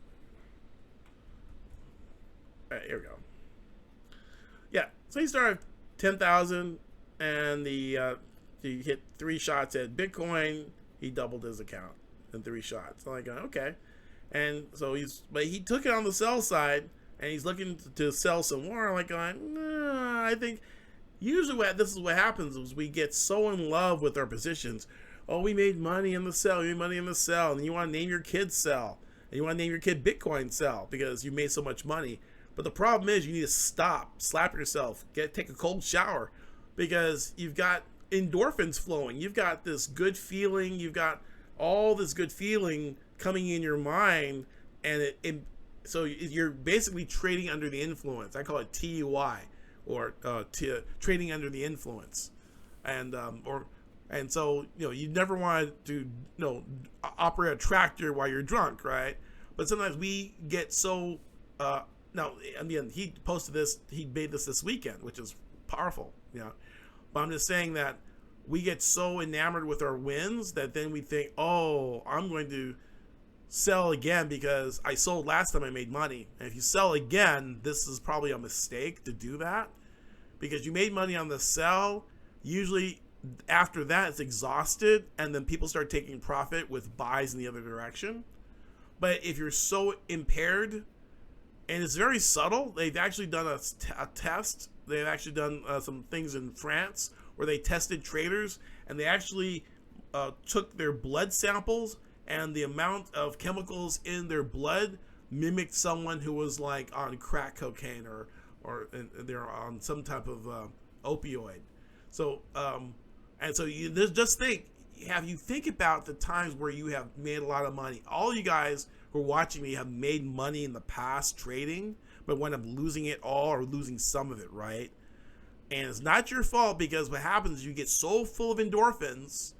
All right, here we go. Yeah, so he started 10,000, and he hit 3 shots at Bitcoin. He doubled his account in 3 shots. So I'm like, okay. And so he took it on the sell side, and he's looking to sell some more. I'm like, nah, I think usually this is what happens is we get so in love with our positions. Oh, we made money in the sell. We made money in the sell. And you want to name your kid sell. And you want to name your kid Bitcoin sell because you made so much money. But the problem is you need to stop, slap yourself, take a cold shower, because you've got endorphins flowing. You've got this good feeling. You've got all this good feeling coming in your mind, and so you're basically trading under the influence. I call it TUI, or trading under the influence. And so you never want to operate a tractor while you're drunk, right? But sometimes we get so now, I mean, he posted this, he made this weekend, which is powerful, but I'm just saying that we get so enamored with our wins that then we think, oh, I'm going to sell again because I sold last time I made money. And if you sell again, this is probably a mistake to do that, because you made money on the sell. Usually after that, it's exhausted, and then people start taking profit with buys in the other direction. But if you're so impaired, and it's very subtle, they've actually done a test. They've actually done some things in France where they tested traders, and they actually took their blood samples, and the amount of chemicals in their blood mimicked someone who was like on crack cocaine or they're on some type of opioid. So and so you just think about the times where you have made a lot of money. All you guys who are watching me have made money in the past trading, but wind up losing it all or losing some of it, right? And it's not your fault, because what happens is you get so full of endorphins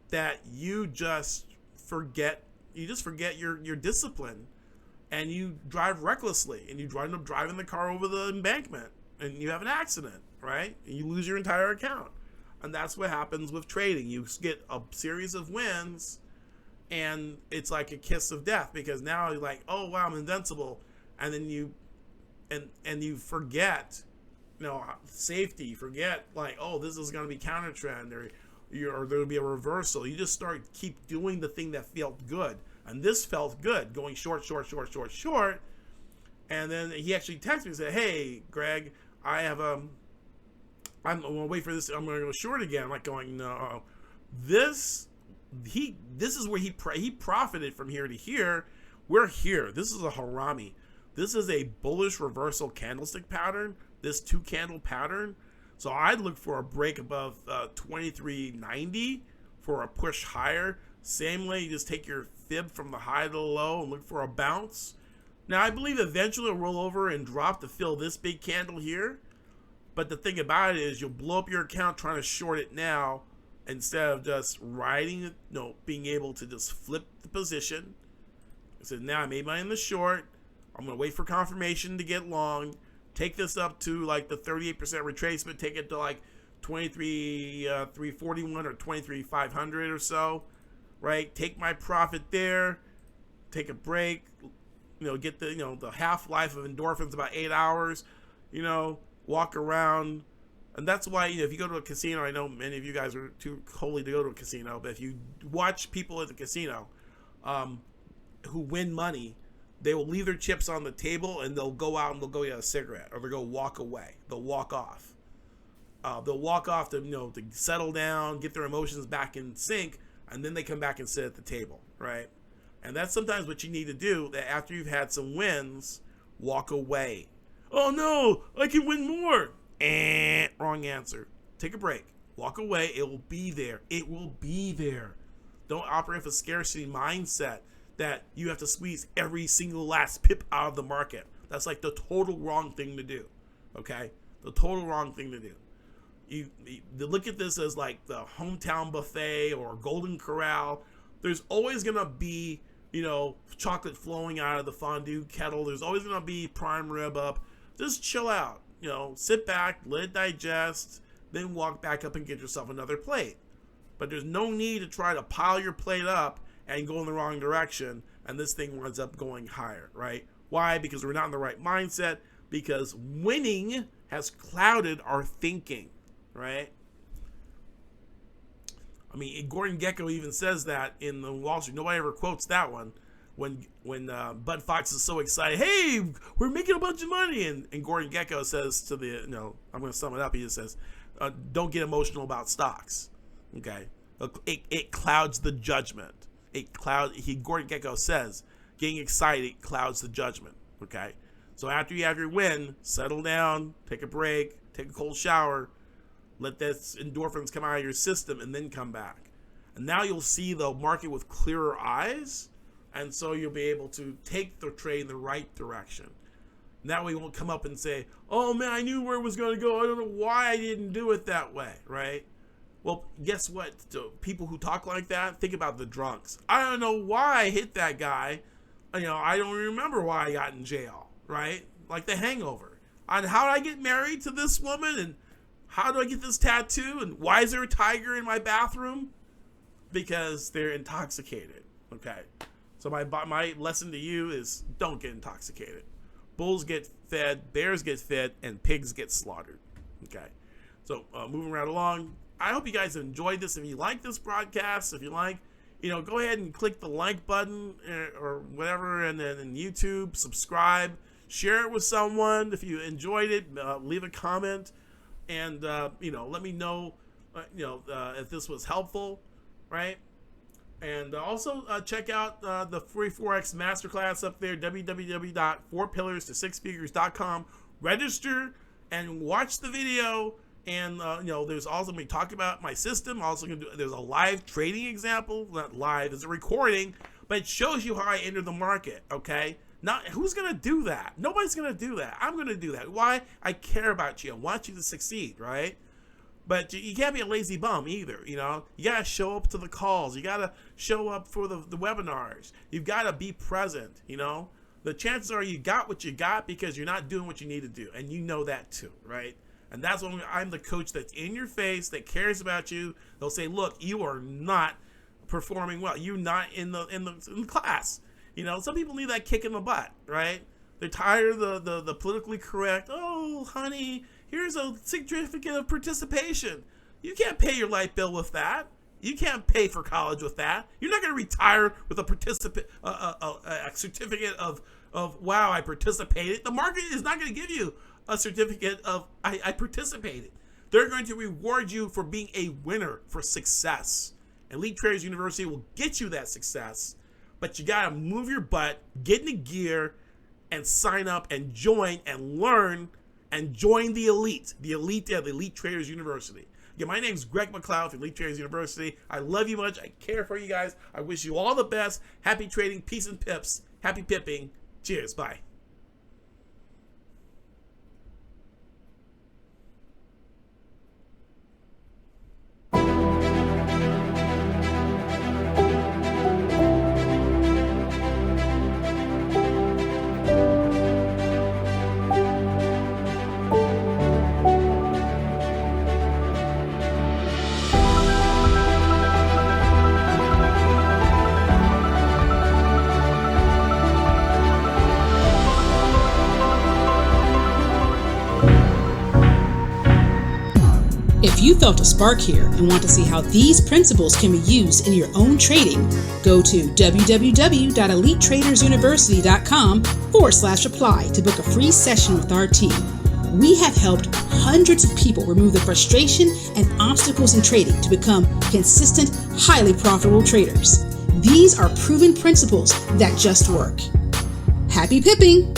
that you just forget your discipline, and you drive recklessly, and you end up driving the car over the embankment, and you have an accident, right? And you lose your entire account. And that's what happens with trading. You get a series of wins, and it's like a kiss of death, because now you're like, oh wow, I'm invincible, and then you forget, safety. You forget, like, oh, this is going to be counter trend, or there'll be a reversal. You just keep doing the thing that felt good, and this felt good, going short. And then he actually texted me and said, hey, Greg, I'm gonna wait for this. I'm gonna go short again. I'm like going, no. This is where he profited from here to here. We're here. This is a harami. This is a bullish reversal candlestick pattern. This 2-candle pattern. So I'd look for a break above 23.90 for a push higher. Same way, you just take your fib from the high to the low and look for a bounce. Now I believe eventually it'll roll over and drop to fill this big candle here. But the thing about it is, you'll blow up your account trying to short it now, instead of just riding it, being able to just flip the position. So now I made money in the short. I'm going to wait for confirmation to get long. Take this up to like the 38% retracement. Take it to like 23,341 or 23,500 or so, right? Take my profit there. Take a break. Get the half-life of endorphins, about 8 hours. Walk around. And that's why, if you go to a casino, I know many of you guys are too holy to go to a casino, but if you watch people at the casino who win money, they will leave their chips on the table, and they'll go out and they'll go get a cigarette, or they'll go walk away. They'll walk off. They'll walk off to to settle down, get their emotions back in sync, and then they come back and sit at the table, right? And that's sometimes what you need to do. That after you've had some wins, walk away. Oh no, I can win more. Wrong answer. Take a break. Walk away. It will be there. It will be there. Don't operate with a scarcity mindset that you have to squeeze every single last pip out of the market. That's like the total wrong thing to do. Okay? The total wrong thing to do. You look at this as like the hometown buffet or Golden Corral. There's always going to be, chocolate flowing out of the fondue kettle. There's always going to be prime rib up. Just chill out, sit back, let it digest, then walk back up and get yourself another plate. But there's no need to try to pile your plate up and go in the wrong direction, and this thing winds up going higher, right? Why? Because we're not in the right mindset, because winning has clouded our thinking, right? I mean, Gordon Gekko even says that in the Wall Street. Nobody ever quotes that one. When Bud Fox is so excited, hey, we're making a bunch of money, and Gordon Gekko says to I'm going to sum it up. He just says, don't get emotional about stocks. Okay, it clouds the judgment. Gordon Gekko says, getting excited clouds the judgment. Okay, so after you have your win, settle down, take a break, take a cold shower, let this endorphins come out of your system, and then come back. And now you'll see the market with clearer eyes. And so you'll be able to take the trade in the right direction. And that way you won't come up and say, oh man, I knew where it was going to go. I don't know why I didn't do it that way, right? Well, guess what? People who talk like that, think about the drunks. I don't know why I hit that guy. I don't remember why I got in jail, right? Like the hangover. On how did I get married to this woman, and how do I get this tattoo, and why is there a tiger in my bathroom? Because they're intoxicated, okay? So my lesson to you is don't get intoxicated. Bulls get fed, bears get fed, and pigs get slaughtered, okay? So moving right along, I hope you guys enjoyed this. If you like this broadcast, if you like, go ahead and click the like button or whatever, and then in YouTube, subscribe, share it with someone. If you enjoyed it, leave a comment, and let me know, if this was helpful, right? And also check out the free Forex masterclass up there, www.4pillarsto6figures.com. Register and watch the video. And there's also going to be talking about my system. Also going to do, there's a live trading example. Not live, it's a recording, but it shows you how I enter the market. Okay, not who's going to do that? Nobody's going to do that. I'm going to do that. Why? I care about you. I want you to succeed, right? But you can't be a lazy bum either. You got to show up to the calls. You got to show up for the webinars. You've got to be present. The chances are you got what you got because you're not doing what you need to do, and you know that too, right? And that's when I'm the coach that's in your face, that cares about you. They'll say, look, you are not performing well. You're not in the class. Some people need that kick in the butt, right? They're tired of the politically correct. Oh, honey, here's a certificate of participation. You can't pay your light bill with that. You can't pay for college with that. You're not going to retire with a certificate of wow, I participated. The market is not going to give you a certificate of I participated. They're going to reward you for being a winner, for success. Elite Traders University will get you that success, but you got to move your butt, get into gear, and sign up and join and learn and join the elite of the Elite Traders University. Again, my name is Greg McLeod from Elite Traders University. I love you much. I care for you guys. I wish you all the best. Happy trading, peace and pips. Happy pipping. Cheers. Bye. If you felt a spark here and want to see how these principles can be used in your own trading, go to www.elitetradersuniversity.com/apply to book a free session with our team. We have helped hundreds of people remove the frustration and obstacles in trading to become consistent, highly profitable traders. These are proven principles that just work. Happy pipping!